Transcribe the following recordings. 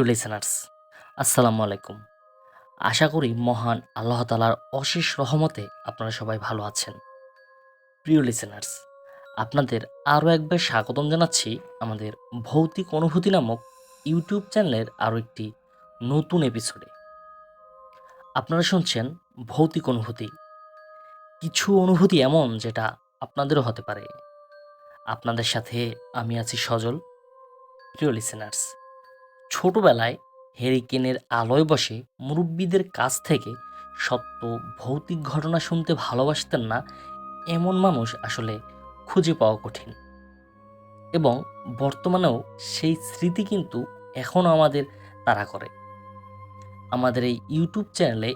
Listeners, আসসালামু আলাইকুম। আশা করি মহান আল্লাহ তাআলার অশেষ রহমতে আপনারা সবাই ভালো আছেন। প্রিয় লিসেনার্স, আপনাদের আরও একবার স্বাগতম জানাচ্ছি আমাদের ভৌতিক অনুভূতি নামক ইউটিউব চ্যানেলের আরও একটি নতুন এপিসোডে। আপনারা শুনছেন ভৌতিক অনুভূতি। কিছু অনুভূতি এমন যেটা আপনাদেরও হতে পারে। আপনাদের সাথে আমি আছি সজল। প্রিয় লিসেনার্স, ছোটবেলায় হেরিকেনের আলোয় বসে মুরব্বীদের কাছ থেকে সত্য ভৌতিক ঘটনা শুনতে ভালোবাসতেন না এমন মানুষ আসলে খুঁজে পাওয়া কঠিন। এবং বর্তমানেও সেই স্মৃতি কিন্তু এখনও আমাদের তাড়া করে। আমাদের এই ইউটিউব চ্যানেলে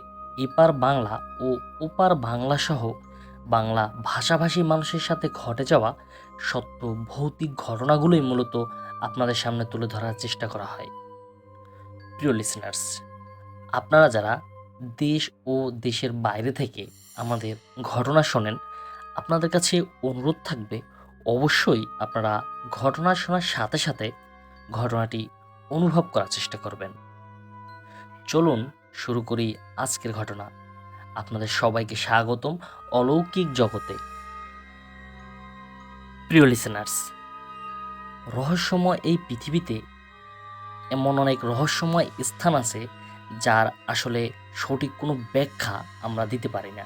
এপার বাংলা ও ওপার বাংলা সহ বাংলা ভাষাভাষী মানুষের সাথে ঘটে যাওয়া সত্য ভৌতিক ঘটনাগুলোই মূলত আপনাদের সামনে তুলে ধরার চেষ্টা করা হয়। প্রিয় লিসেনার্স, আপনারা যারা দেশ ও দেশের বাইরে থেকে আমাদের ঘটনা শোনেন, আপনাদের কাছে অনুরোধ থাকবে অবশ্যই আপনারা ঘটনা শোনার সাথে সাথে ঘটনাটি অনুভব করার চেষ্টা করবেন। চলুন শুরু করি আজকের ঘটনা। আপনাদের সবাইকে স্বাগতম অলৌকিক জগতে। প্রিয় লিসেনার্স, রহস্যময় এই পৃথিবীতে এমন অনেক রহস্যময় স্থান আছে যার আসলে সঠিক কোনো ব্যাখ্যা আমরা দিতে পারি না।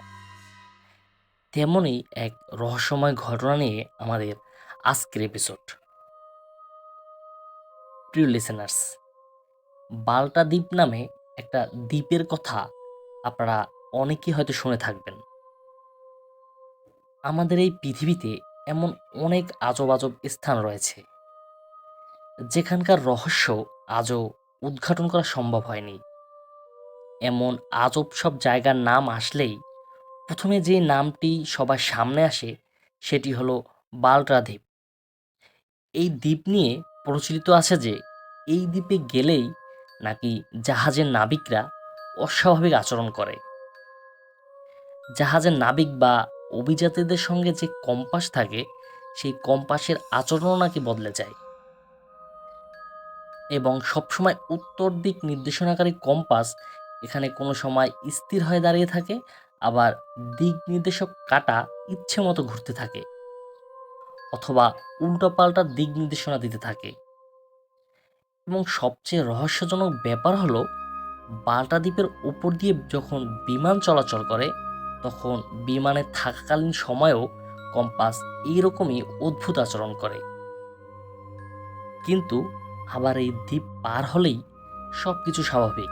তেমনই এক রহস্যময় ঘটনা নিয়ে আমাদের আজকের এপিসোড। প্রিয় লিসেনার্স, বাল্টা দ্বীপ নামে একটা দ্বীপের কথা আপনারা অনেকেই হয়তো শুনে থাকবেন। আমাদের এই পৃথিবীতে এমন অনেক আজব আজব স্থান রয়েছে যেখানকার রহস্য আজও উদ্ঘাটন করা সম্ভব হয়নি। এমন আজব সব জায়গার নাম আসলেই প্রথমে যে নামটি সবার সামনে আসে সেটি হলো বাল্টা দ্বীপ। এই দ্বীপ নিয়ে প্রচলিত আছে যে এই দ্বীপে গেলেই নাকি জাহাজের নাবিকরা অস্বাভাবিক আচরণ করে। জাহাজের নাবিক বা অভিযাত্রীদের সঙ্গে যে কম্পাস থাকে সেই কম্পাসের আচরণও নাকি বদলে যায় এবং সবসময় উত্তর দিক নির্দেশনাকারী কম্পাস এখানে কোনো সময় স্থির হয়ে দাঁড়িয়ে থাকে, আবার দিক নির্দেশক কাঁটা ইচ্ছে মতো ঘুরতে থাকে অথবা উল্টোপাল্টা দিক নির্দেশনা দিতে থাকে। এবং সবচেয়ে রহস্যজনক ব্যাপার হলো বাল্টা দ্বীপের উপর দিয়ে যখন বিমান চলাচল করে তখন বিমানে থাকাকালীন সময়েও কম্পাস এইরকমই অদ্ভুত আচরণ করে। কিন্তু আবার এই দ্বীপ পার হলেই সব কিছু স্বাভাবিক।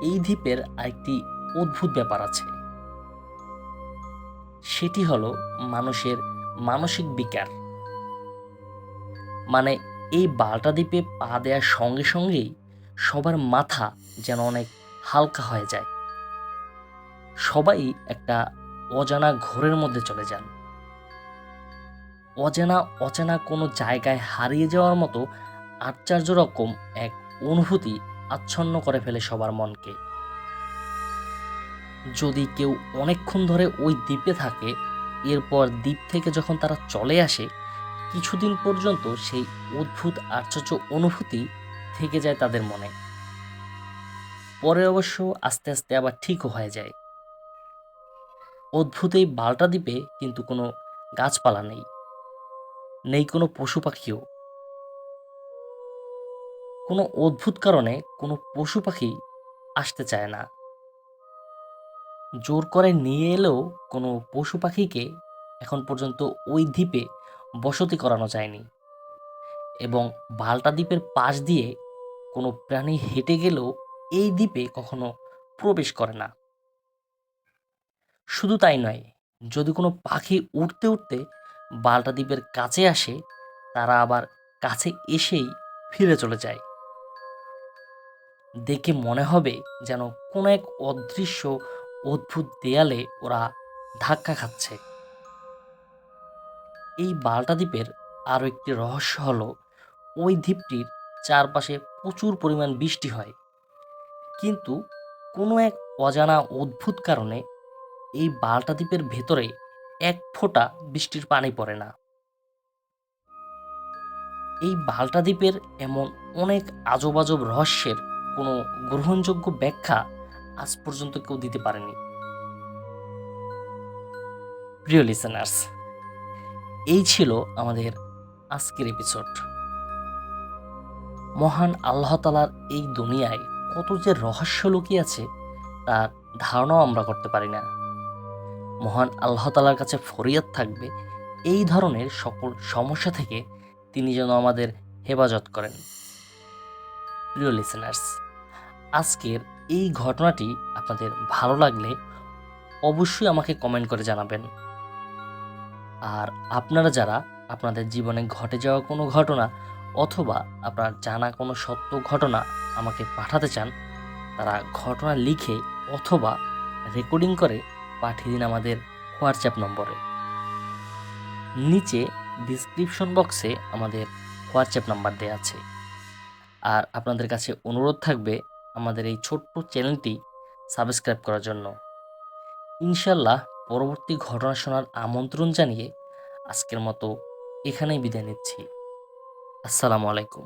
এই দ্বীপের আরেকটি অদ্ভুত ব্যাপার আছে, সেটি হলো মানুষের মানসিক বিকার। মানে এই বাল্টা দ্বীপে পা দেওয়ার সঙ্গে সঙ্গেই সবার মাথা যেন অনেক হালকা হয়ে যায়। সবাই একটা অজানা ঘোরের মধ্যে চলে যান। অজানা অচেনা কোনো জায়গায় হারিয়ে যাওয়ার মতো আশ্চর্য রকম এক অনুভূতি আচ্ছন্ন করে ফেলে সবার মনকে। যদি কেউ অনেকক্ষণ ধরে ওই দ্বীপে থাকে, এরপর দ্বীপ থেকে যখন তারা চলে আসে, কিছুদিন পর্যন্ত সেই অদ্ভুত আশ্চর্য অনুভূতি থেকে যায় তাদের মনে। পরে অবশ্য আস্তে আস্তে আবার ঠিকও হয়ে যায়। অদ্ভুত এই বাল্টা দ্বীপে কিন্তু কোনো গাছপালা নেই, নেই কোনো পশু পাখিও। কোনো অদ্ভুত কারণে কোনো পশু পাখি আসতে চায় না। জোর করে নিয়ে এলেও কোনো পশু পাখিকে এখন পর্যন্ত ওই দ্বীপে বসতি করানো যায়নি। এবং বাল্টা দ্বীপের পাশ দিয়ে কোনো প্রাণী হেঁটে গেলেও এই দ্বীপে কখনো প্রবেশ করে না। শুধু তাই নয়, যদি কোনো পাখি উড়তে উড়তে বাল্টা দ্বীপের কাছে আসে, তারা আবার কাছে এসেই ফিরে চলে যায়। দেখে মনে হবে যেন কোনো এক অদৃশ্য অদ্ভুত দেয়ালে ওরা ধাক্কা খাচ্ছে। এই বাল্টা দ্বীপের আরও একটি রহস্য হলো ওই দ্বীপটির চারপাশে প্রচুর পরিমাণ বৃষ্টি হয়, কিন্তু কোনো এক অজানা অদ্ভুত কারণে এই বাল্টা দ্বীপের ভেতরে এক ফোঁটা বৃষ্টির পানি পড়ে না। এই মাল্টা দ্বীপের এমন অনেক আজব আজব রহস্যের কোনো গ্রহণযোগ্য ব্যাখ্যা আজ পর্যন্ত কেউ দিতে পারেনি। প্রিয় লিসেনার্স, এই ছিল আমাদের আজকের এপিসোড। মহান আল্লাহ তাআলার এই দুনিয়ায় কত যে রহস্য লুকিয়ে আছে তার ধারণাও আমরা করতে পারি না। মহান আল্লাহ তাআলার কাছে ফরিয়াদ থাকবে এই ধরনের সকল সমস্যা থেকে তিনি যেন আমাদের হেফাজত করেন। প্রিয় লিসেনার্স, আজকের এই ঘটনাটি আপনাদের ভালো লাগলে অবশ্যই আমাকে কমেন্ট করে জানাবেন। আর আপনারা যারা আপনাদের জীবনে ঘটে যাওয়া কোনো ঘটনা অথবা আপনার জানা কোনো সত্য ঘটনা আমাকে পাঠাতে চান, তারা ঘটনা লিখে অথবা রেকর্ডিং করে পাঠিয়ে দিন আমাদের হোয়াটসঅ্যাপ নম্বরে। নিচে ডিসক্রিপশন বক্সে আমাদের হোয়াটসঅ্যাপ নাম্বার দেওয়া আছে। আর আপনাদের কাছে অনুরোধ থাকবে আমাদের এই ছোট্ট চ্যানেলটি সাবস্ক্রাইব করার জন্য। ইনশাল্লাহ পরবর্তী ঘটনা শোনার আমন্ত্রণ জানিয়ে আজকের মতো এখানেই বিদায় নিচ্ছি। আসসালামু আলাইকুম।